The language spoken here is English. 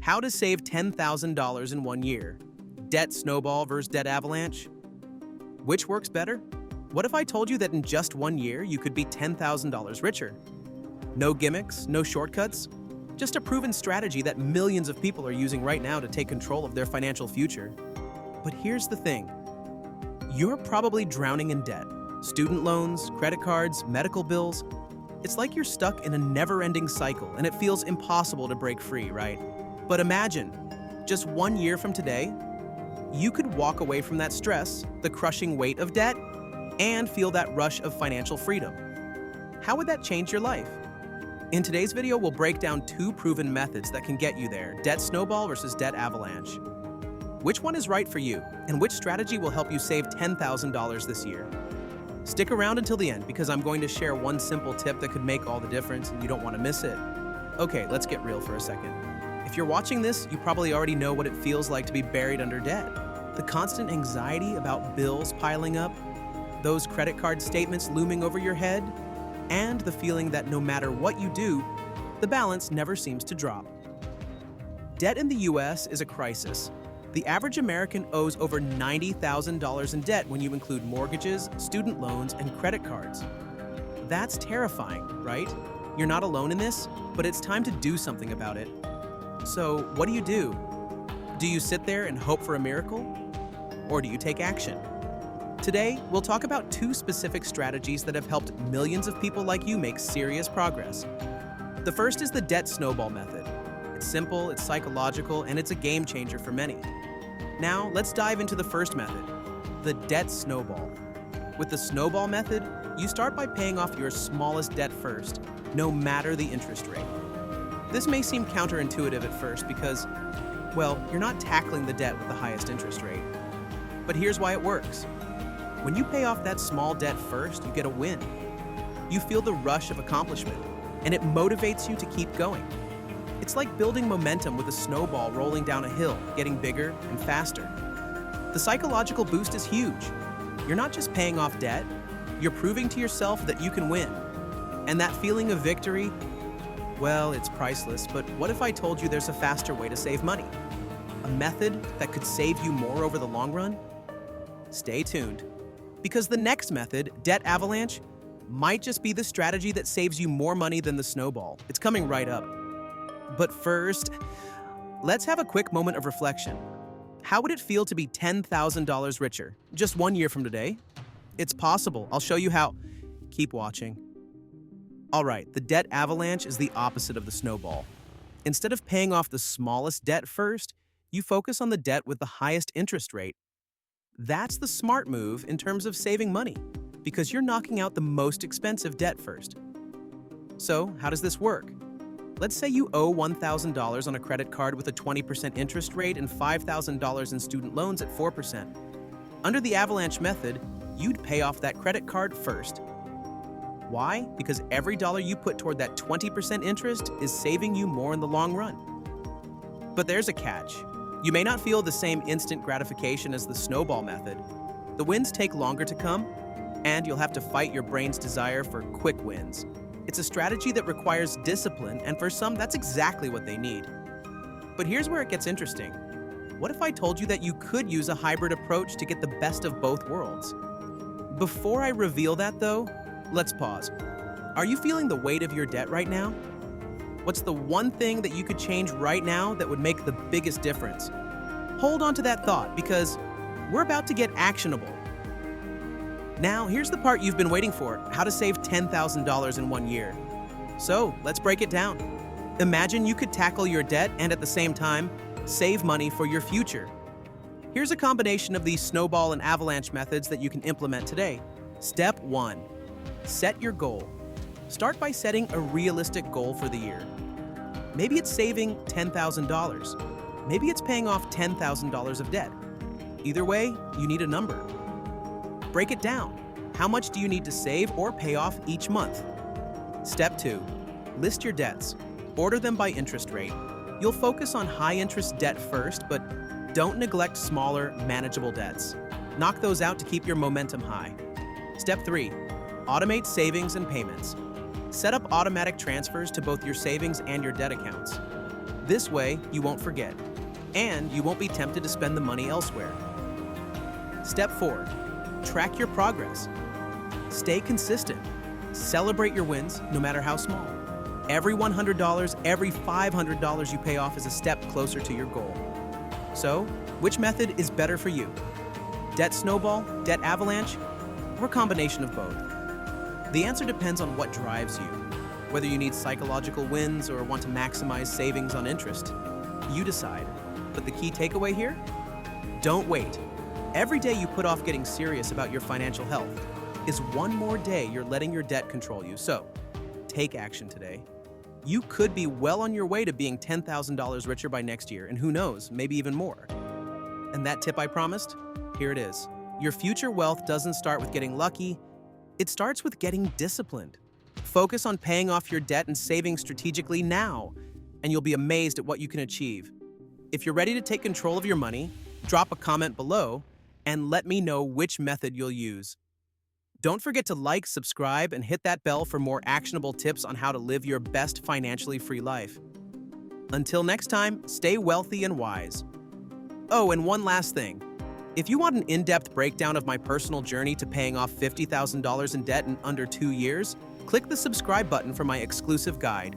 How to save $10,000 in 1 year. Debt Snowball versus Debt Avalanche. Which works better? What if I told you that in just 1 year you could be $10,000 richer? No gimmicks, no shortcuts, just a proven strategy that millions of people are using right now to take control of their financial future. But here's the thing. You're probably drowning in debt. Student loans, credit cards, medical bills. It's like you're stuck in a never-ending cycle and it feels impossible to break free, right? But imagine, just 1 year from today, you could walk away from that stress, the crushing weight of debt, and feel that rush of financial freedom. How would that change your life? In today's video, we'll break down 2 proven methods that can get you there: Debt Snowball versus Debt Avalanche. Which one is right for you, and which strategy will help you save $10,000 this year? Stick around until the end because I'm going to share one simple tip that could make all the difference and you don't want to miss it. Okay, let's get real for a second. If you're watching this, you probably already know what it feels like to be buried under debt. The constant anxiety about bills piling up, those credit card statements looming over your head, and the feeling that no matter what you do, the balance never seems to drop. Debt in the US is a crisis. The average American owes over $90,000 in debt when you include mortgages, student loans, and credit cards. That's terrifying, right? You're not alone in this, but it's time to do something about it. So, what do? Do you sit there and hope for a miracle? Or do you take action? Today, we'll talk about 2 specific strategies that have helped millions of people like you make serious progress. The first is the Debt Snowball method. It's simple, it's psychological, and it's a game changer for many. Now, let's dive into the first method, the Debt Snowball. With the Snowball method, you start by paying off your smallest debt first, no matter the interest rate. This may seem counterintuitive at first because, well, you're not tackling the debt with the highest interest rate. But here's why it works. When you pay off that small debt first, you get a win. You feel the rush of accomplishment, and it motivates you to keep going. It's like building momentum with a snowball rolling down a hill, getting bigger and faster. The psychological boost is huge. You're not just paying off debt, you're proving to yourself that you can win. And that feeling of victory, well, it's priceless, but what if I told you there's a faster way to save money? A method that could save you more over the long run? Stay tuned, because the next method, Debt Avalanche, might just be the strategy that saves you more money than the snowball. It's coming right up. But first, let's have a quick moment of reflection. How would it feel to be $10,000 richer, just 1 year from today? It's possible. I'll show you how. Keep watching. All right, the Debt Avalanche is the opposite of the snowball. Instead of paying off the smallest debt first, you focus on the debt with the highest interest rate. That's the smart move in terms of saving money, because you're knocking out the most expensive debt first. So, how does this work? Let's say you owe $1,000 on a credit card with a 20% interest rate and $5,000 in student loans at 4%. Under the Avalanche method, you'd pay off that credit card first. Why? Because every dollar you put toward that 20% interest is saving you more in the long run. But there's a catch. You may not feel the same instant gratification as the snowball method. The wins take longer to come, and you'll have to fight your brain's desire for quick wins. It's a strategy that requires discipline, and for some, that's exactly what they need. But here's where it gets interesting. What if I told you that you could use a hybrid approach to get the best of both worlds? Before I reveal that, though, let's pause. Are you feeling the weight of your debt right now? What's the one thing that you could change right now that would make the biggest difference? Hold on to that thought, because we're about to get actionable. Now, here's the part you've been waiting for: how to save $10,000 in 1 year. So, let's break it down. Imagine you could tackle your debt and at the same time, save money for your future. Here's a combination of these snowball and avalanche methods that you can implement today. Step 1. Set your goal. Start by setting a realistic goal for the year. Maybe it's saving $10,000. Maybe it's paying off $10,000 of debt. Either way, you need a number. Break it down. How much do you need to save or pay off each month? Step 2. List your debts. Order them by interest rate. You'll focus on high-interest debt first, but don't neglect smaller, manageable debts. Knock those out to keep your momentum high. Step 3. Automate savings and payments. Set up automatic transfers to both your savings and your debt accounts. This way, you won't forget, and you won't be tempted to spend the money elsewhere. Step 4. Track your progress. Stay consistent. Celebrate your wins, no matter how small. Every $100, every $500 you pay off is a step closer to your goal. So, which method is better for you? Debt Snowball, Debt Avalanche, or a combination of both? The answer depends on what drives you. Whether you need psychological wins or want to maximize savings on interest, you decide. But the key takeaway here? Don't wait. Every day you put off getting serious about your financial health is one more day you're letting your debt control you. So, take action today. You could be well on your way to being $10,000 richer by next year, and who knows, maybe even more. And that tip I promised? Here it is. Your future wealth doesn't start with getting lucky, it starts with getting disciplined. Focus on paying off your debt and saving strategically now, and you'll be amazed at what you can achieve. If you're ready to take control of your money, drop a comment below and let me know which method you'll use. Don't forget to like, subscribe, and hit that bell for more actionable tips on how to live your best financially free life. Until next time, stay wealthy and wise. Oh, and one last thing. If you want an in-depth breakdown of my personal journey to paying off $50,000 in debt in under 2 years, click the subscribe button for my exclusive guide.